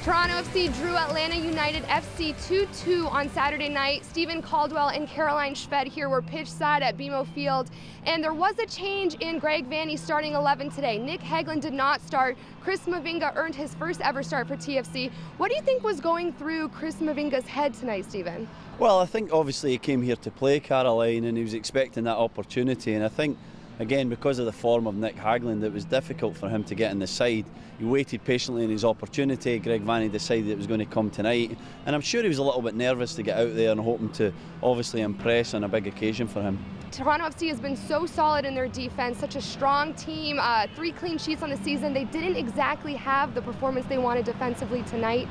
Toronto FC drew Atlanta United FC 2-2 on Saturday night. Caldwell and Caroline Szwed here were pitch side at BMO Field. And there was a change in Greg Vanney starting 11 today. Nick Hagelin did not start. Chris Mavinga earned his first ever start for TFC. What do you think was going through Chris Mavinga's head tonight, Stephen? Well, I think obviously he came here to play, Caroline, and he was expecting that opportunity. And I think, again, because of the form of Nick Hagelin, it was difficult for him to get in the side. He waited patiently in his opportunity. Greg Vanney decided it was going to come tonight. And I'm sure he was a little bit nervous to get out there and hoping to obviously impress on a big occasion for him. Toronto FC has been so solid in their defense, such a strong team, 3 clean sheets on the season. They didn't exactly have the performance they wanted defensively tonight.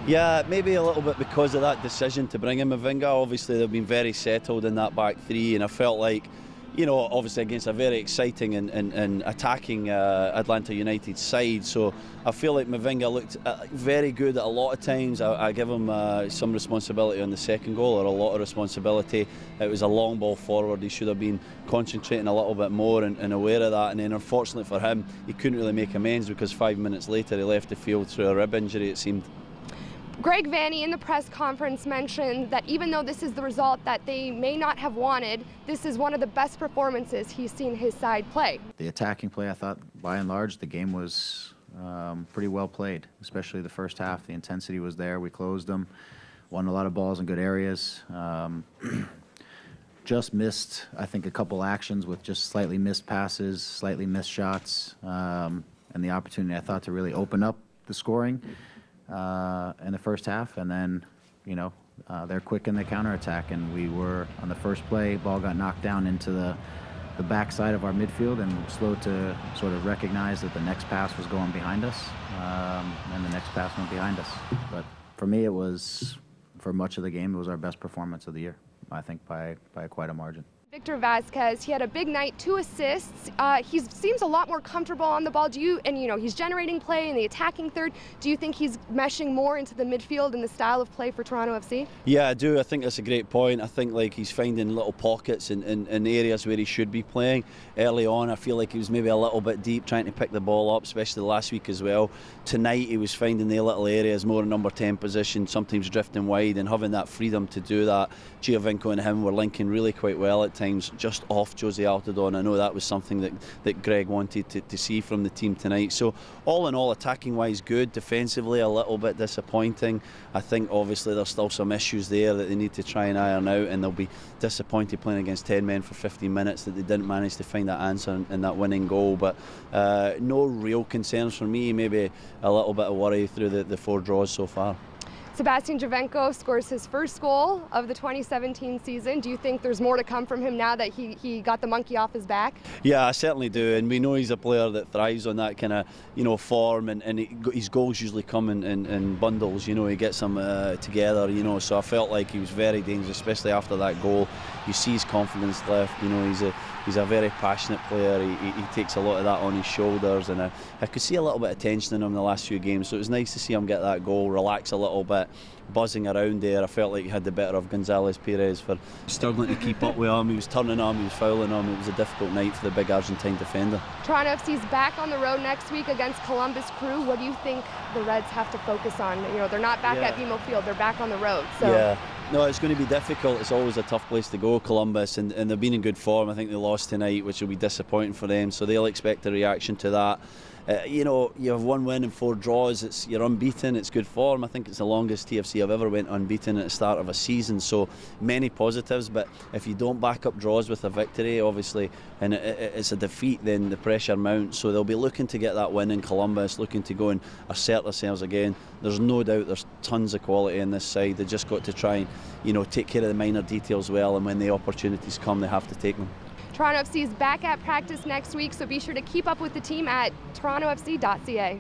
Yeah, maybe a little bit because of that decision to bring in Mavinga. Obviously, they've been very settled in that back three, and I felt like, you know, obviously against a very exciting and attacking Atlanta United side. So I feel like Mavinga looked very good at a lot of times. I give him some responsibility on the second goal, or a lot of responsibility. It was a long ball forward. He should have been concentrating a little bit more and aware of that. And then unfortunately for him, he couldn't really make amends because 5 minutes later he left the field through a rib injury, it seemed. Greg Vanney in the press conference mentioned that even though this is the result that they may not have wanted, this is one of the best performances he's seen his side play. The attacking play, I thought, by and large, the game was pretty well played, especially the first half. The intensity was there. We closed them, won a lot of balls in good areas. Just missed, I think, a couple actions with just slightly missed passes, slightly missed shots, and the opportunity, I thought, to really open up the scoring in the first half. And then, you know, they're quick in the counterattack, and we were on the first play, ball got knocked down into the backside of our midfield, and slow to sort of recognize that the next pass was going behind us, and the next pass went behind us. But for me, it was, for much of the game, it was our best performance of the year, I think, by quite a margin. Victor Vasquez, he had a big night, 2 assists. He seems a lot more comfortable on the ball. You know, he's generating play in the attacking third. Do you think he's meshing more into the midfield and the style of play for Toronto FC? Yeah, I do. I think that's a great point. I think like he's finding little pockets in areas where he should be playing. Early on, I feel like he was maybe a little bit deep trying to pick the ball up, especially last week as well. Tonight, he was finding the little areas, more in number 10 position, sometimes drifting wide, and having that freedom to do that. Giovinco and him were linking really quite well at times, just off Jose Altidore. I know that was something that Greg wanted to see from the team tonight. So all in all, attacking wise good, defensively a little bit disappointing. I think obviously there's still some issues there that they need to try and iron out, and they'll be disappointed playing against 10 men for 15 minutes that they didn't manage to find that answer in that winning goal. But no real concerns for me, maybe a little bit of worry through the 4 draws so far. Sebastian Giovinco scores his first goal of the 2017 season. Do you think there's more to come from him now that he got the monkey off his back? Yeah, I certainly do, and we know he's a player that thrives on that kind of, you know, form, and his goals usually come in bundles. You know, he gets them together. You know, so I felt like he was very dangerous, especially after that goal. You see his confidence left. You know, he's a very passionate player. He takes a lot of that on his shoulders, and I could see a little bit of tension in him the last few games. So it was nice to see him get that goal, relax a little bit, buzzing around there. I felt like he had the better of Gonzalez Perez for struggling to keep up with him. He was turning him, he was fouling him. It was a difficult night for the big Argentine defender. Toronto FC's back on the road next week against Columbus Crew. What do you think the Reds have to focus on? You know, they're not back at BMO Field, they're back on the road. So. Yeah. No, it's going to be difficult. It's always a tough place to go, Columbus, and they've been in good form. I think they lost tonight, which will be disappointing for them, so they'll expect a reaction to that. You know, you have 1 win and 4 draws. You're unbeaten. It's good form. I think it's the longest TFC have ever went unbeaten at the start of a season. So many positives. But if you don't back up draws with a victory, obviously, and it's a defeat, then the pressure mounts. So they'll be looking to get that win in Columbus, looking to go and assert themselves again. There's no doubt there's tons of quality in this side. They just got to try and, you know, take care of the minor details well. And when the opportunities come, they have to take them. Toronto FC is back at practice next week, so be sure to keep up with the team at torontofc.ca.